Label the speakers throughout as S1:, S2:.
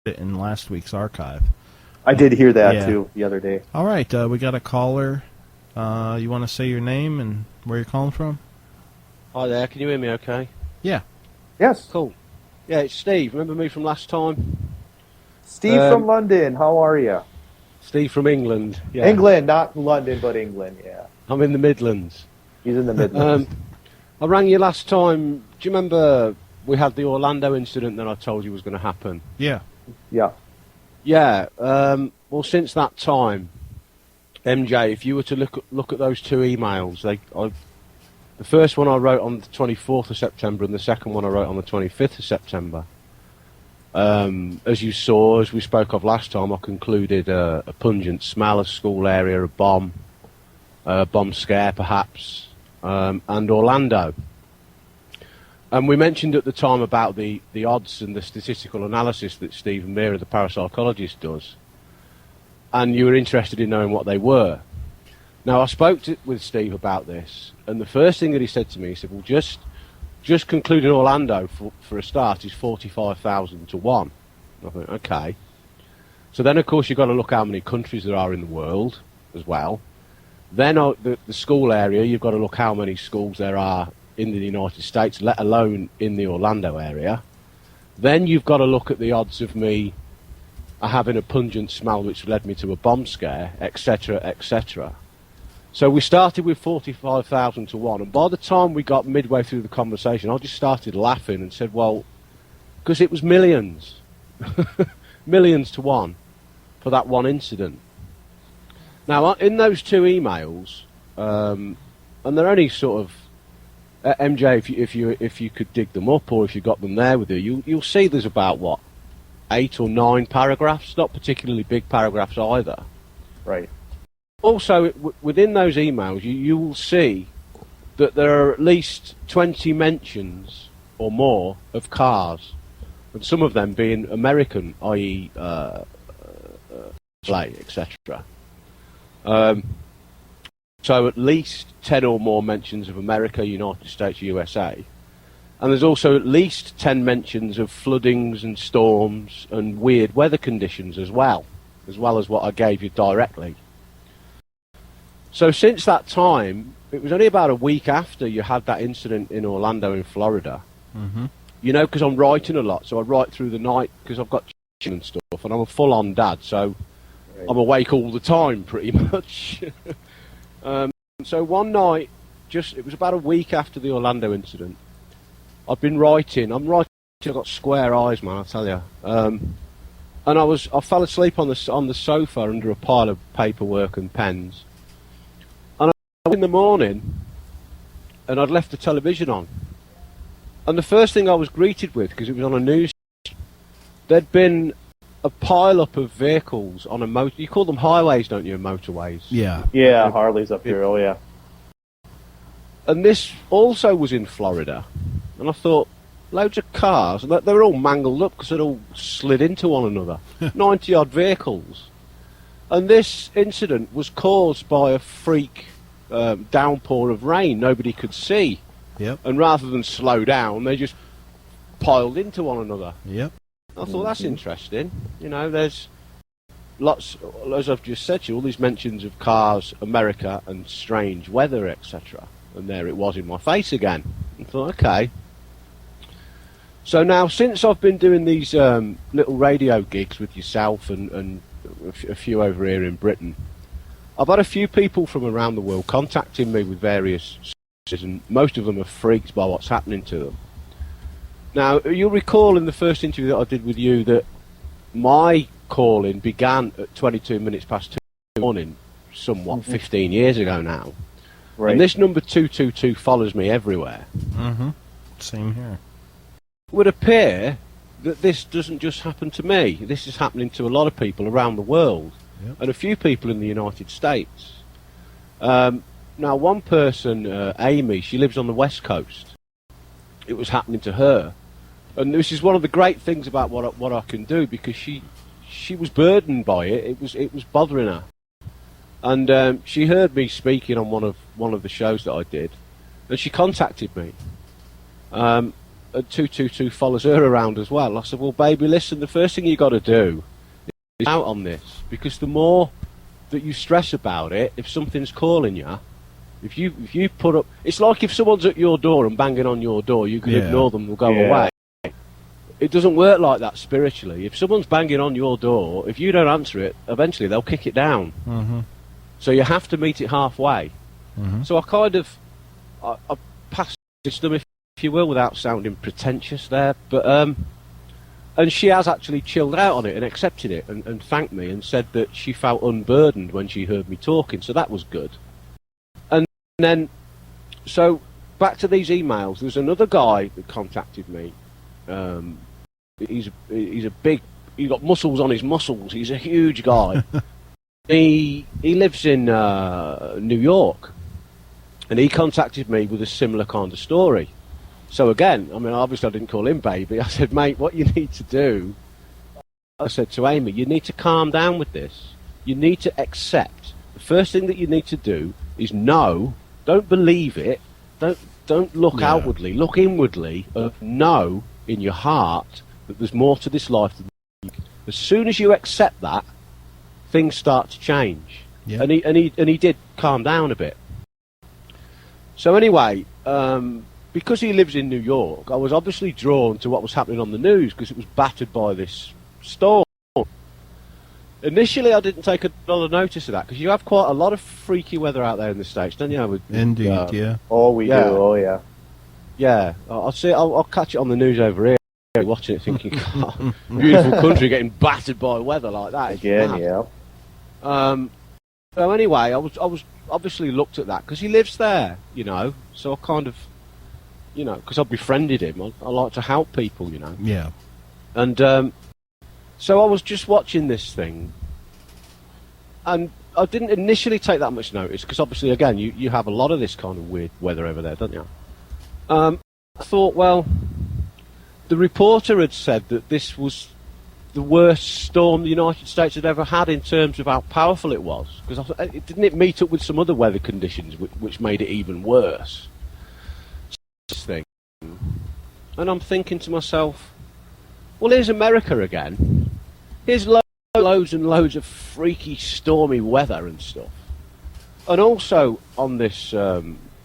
S1: it in last week's archive.
S2: I did hear that
S1: Yeah.
S2: too the other day.
S1: All right, we got a caller. You want to say your name and where you're calling from?
S3: Hi there, can you hear me okay?
S1: Yeah.
S2: Yes.
S3: Cool. Yeah, it's Steve. Remember me from last time?
S2: Steve from London, how are you?
S3: Steve from England. Yeah.
S2: England, not London, but England, yeah.
S3: I'm in the Midlands.
S2: He's in the Midlands.
S3: I rang you last time. Do you remember we had the Orlando incident that I told you was going to happen?
S1: Yeah.
S2: Yeah.
S3: Yeah. Well, since that time, MJ, if you were to look at those two emails, the first one I wrote on the 24th of September and the second one I wrote on the 25th of September. As you saw, as we spoke of last time, I concluded a pungent smell, a school area, a bomb scare perhaps, and Orlando. And we mentioned at the time about the odds and the statistical analysis that Stephen Meara, the parapsychologist, does. And you were interested in knowing what they were. Now, I spoke with Steve about this, and the first thing that he said to me, he said, well, just concluding Orlando for a start is 45,000 to 1. I thought, okay. So then, of course, you've got to look how many countries there are in the world as well. Then the school area, you've got to look how many schools there are in the United States, let alone in the Orlando area. Then you've got to look at the odds of me having a pungent smell which led me to a bomb scare, etc., etc. So we started with 45,000 to 1, and by the time we got midway through the conversation, I just started laughing and said, well, because it was millions, millions to 1 for that one incident. Now, in those two emails, and they're only sort of, MJ, if you could dig them up, or if you got them there with you, you'll see there's about, what, 8 or 9 paragraphs, not particularly big paragraphs either.
S2: Right.
S3: Also, within those emails, you will see that there are at least 20 mentions or more of cars, and some of them being American, i.e. Play, etc. So at least 10 or more mentions of America, United States, USA. And there's also at least 10 mentions of floodings and storms and weird weather conditions as well as what I gave you directly. So since that time, it was only about a week after you had that incident in Orlando in Florida.
S1: Mm-hmm.
S3: You know, because I'm writing a lot, so I write through the night because I've got children and stuff, and I'm a full-on dad, so right. I'm awake all the time pretty much. So one night, it was about a week after the Orlando incident, I've been writing. I've got square eyes, man, I tell you. And I fell asleep on the sofa under a pile of paperwork and pens. And I woke in the morning, and I'd left the television on. And the first thing I was greeted with, because it was on a news, there'd been a pile-up of vehicles on a motor. You call them highways, don't you, motorways?
S1: Yeah.
S2: Yeah, Harley's up here, oh yeah.
S3: And this also was in Florida. And I thought, loads of cars, and they were all mangled up because they'd all slid into one another. 90-odd vehicles. And this incident was caused by a freak downpour of rain nobody could see.
S1: Yep.
S3: And rather than slow down, they just piled into one another.
S1: Yep.
S3: I thought, that's interesting. You know, there's lots, as I've just said to you, all these mentions of cars, America, and strange weather, etc. And there it was in my face again. I thought, okay. So now, since I've been doing these little radio gigs with yourself and a few over here in Britain, I've had a few people from around the world contacting me with various sources, and most of them are freaked by what's happening to them. Now, you'll recall in the first interview that I did with you that my calling began at 22 minutes past 2 in the morning, somewhat 15 years ago now. Right. And this number 222 follows me everywhere.
S1: Mm-hmm. Same here.
S3: It would appear that this doesn't just happen to me. This is happening to a lot of people around the world, and a few people in the United States. Now, one person, Amy, she lives on the West Coast. It was happening to her. And this is one of the great things about what I can do, because she was burdened by it. It was bothering her. And she heard me speaking on one of the shows that I did, and she contacted me. and 222 follows her around as well. I said, well, baby, listen, the first thing you got to do is out on this, because the more that you stress about it, if something's calling you, if you put up, it's like if someone's at your door and banging on your door, you can ignore them, they'll go away. It doesn't work like that spiritually. If someone's banging on your door, if you don't answer it, eventually they'll kick it down.
S1: Mm-hmm.
S3: So you have to meet it halfway.
S1: Mm-hmm.
S3: So I kind of, I passed them, if you will, without sounding pretentious there. But and she has actually chilled out on it and accepted it and thanked me and said that she felt unburdened when she heard me talking. So that was good. And then, so back to these emails. There's another guy that contacted me. He's a big. He's got muscles on his muscles. He's a huge guy. He lives in New York, and he contacted me with a similar kind of story. So again, I mean, obviously I didn't call him baby. I said, mate, what you need to do, I said to Amy, you need to calm down with this. You need to accept. The first thing that you need to do is know. Don't believe it. Don't look outwardly. Look inwardly. Know in your heart that there's more to this life than you. As soon as you accept that, things start to change.
S1: Yeah.
S3: And he did calm down a bit. So anyway, because he lives in New York, I was obviously drawn to what was happening on the news because it was battered by this storm. Initially, I didn't take a lot of notice of that because you have quite a lot of freaky weather out there in the States, don't you?
S1: Indeed, yeah.
S2: Oh, we do. Oh, yeah.
S3: Yeah, I'll see. I'll catch it on the news over here, watching it, thinking, God, beautiful country getting battered by weather like that.
S2: Again, yeah.
S3: So anyway, I was obviously looked at that because he lives there, So I kind of, because I befriended him. I like to help people,
S1: Yeah.
S3: And so I was just watching this thing, and I didn't initially take that much notice because obviously, again, you have a lot of this kind of weird weather over there, don't you? I thought, well, the reporter had said that this was the worst storm the United States had ever had in terms of how powerful it was. Because didn't it meet up with some other weather conditions which made it even worse? This thing. And I'm thinking to myself, well, here's America again. Here's loads and loads of freaky, stormy weather and stuff. And also on this,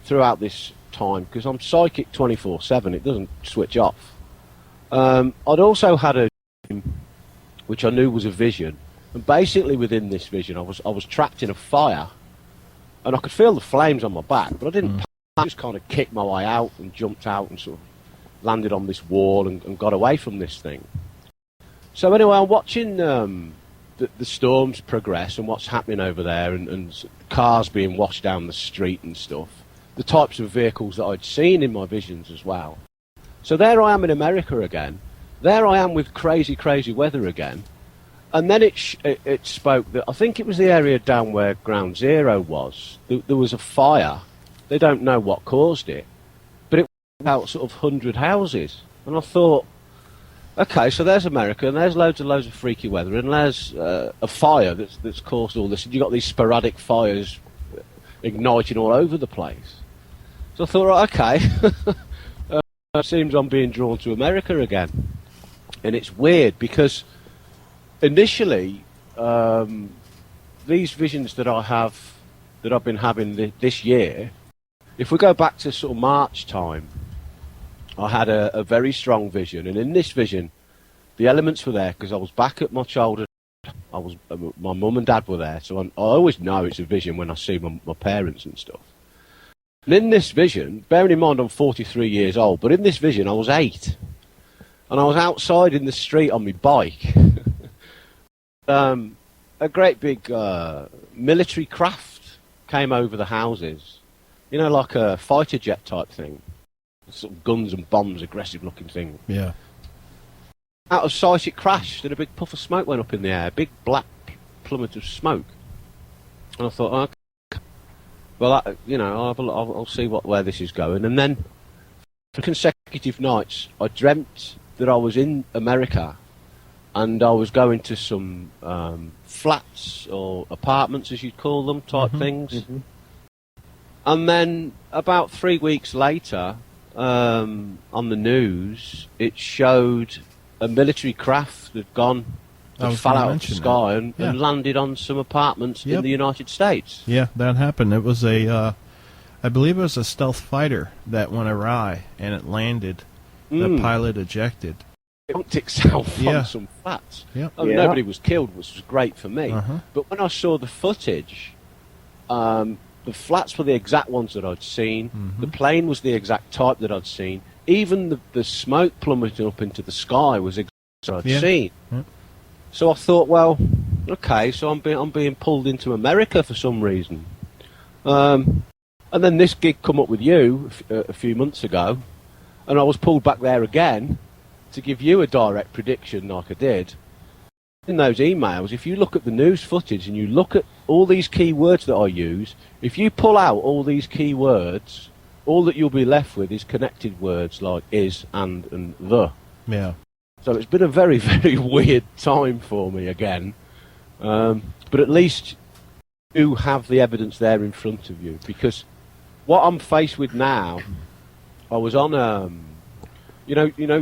S3: throughout this time, because I'm psychic 24/7, it doesn't switch off. I'd also had a dream, which I knew was a vision, and basically within this vision I was trapped in a fire, and I could feel the flames on my back, but I didn't. I just kind of kicked my way out and jumped out and sort of landed on this wall and got away from this thing. So anyway, I'm watching the storms progress and what's happening over there, and cars being washed down the street and stuff. The types of vehicles that I'd seen in my visions as well. So there I am in America again. There I am with crazy, crazy weather again. And then it spoke that I think it was the area down where Ground Zero was. There was a fire. They don't know what caused it, but it was about sort of 100 houses. And I thought, okay, so there's America, and there's loads of freaky weather, and there's a fire that's caused all this. And you've got these sporadic fires igniting all over the place. So I thought, right, okay, it seems I'm being drawn to America again. And it's weird because initially, these visions that I've been having this year, if we go back to sort of March time, I had a very strong vision. And in this vision, the elements were there because I was back at my childhood. My mum and dad were there. So I always know it's a vision when I see my parents and stuff. And in this vision, bearing in mind I'm 43 years old, but in this vision I was 8. And I was outside in the street on my bike. A great big military craft came over the houses. Like a fighter jet type thing. Sort of guns and bombs, aggressive looking thing.
S1: Yeah.
S3: Out of sight it crashed and a big puff of smoke went up in the air. Big black plummet of smoke. And I thought, okay. Well, I'll see where this is going. And then, for consecutive nights, I dreamt that I was in America, and I was going to some flats or apartments, as you'd call them, type things. Mm-hmm. And then, about 3 weeks later, on the news, it showed a military craft that fell out of the sky and landed on some apartments in the United States.
S1: Yeah, that happened. It was I believe it was a stealth fighter that went awry and it landed. The pilot ejected.
S3: It dunked itself on some flats.
S1: Yep.
S3: I mean, nobody was killed, which was great for me. But when I saw the footage, the flats were the exact ones that I'd seen. The plane was the exact type that I'd seen. Even the smoke plummeting up into the sky was exactly what I'd seen. Yep. So I thought, well, okay, so I'm being pulled into America for some reason. And then this gig come up with you a few months ago, and I was pulled back there again to give you a direct prediction like I did. In those emails, if you look at the news footage and you look at all these key words that I use, if you pull out all these key words, all that you'll be left with is connected words like is, and the.
S1: Yeah.
S3: So it's been a very, very weird time for me again. But at least you have the evidence there in front of you. Because what I'm faced with now, I was on,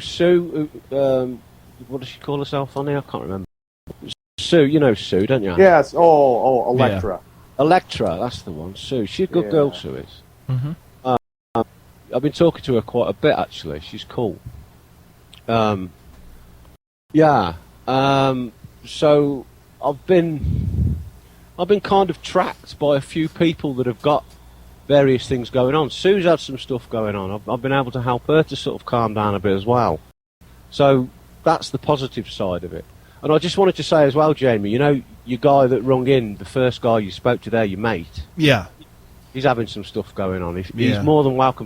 S3: Sue, what does she call herself on here? I can't remember. Sue, you know Sue, don't you?
S2: Yes. Oh, Electra.
S3: Yeah. Electra, that's the one. Sue, she's a good girl, Sue is. I've been talking to her quite a bit, actually. She's cool. So I've been kind of tracked by a few people that have got various things going on. Sue's had some stuff going on. I've been able to help her to sort of calm down a bit as well. So that's the positive side of it. And I just wanted to say as well, Jamie, you know, your guy that rung in, the first guy you spoke to there, your mate.
S1: Yeah.
S3: He's having some stuff going on. He's more than welcome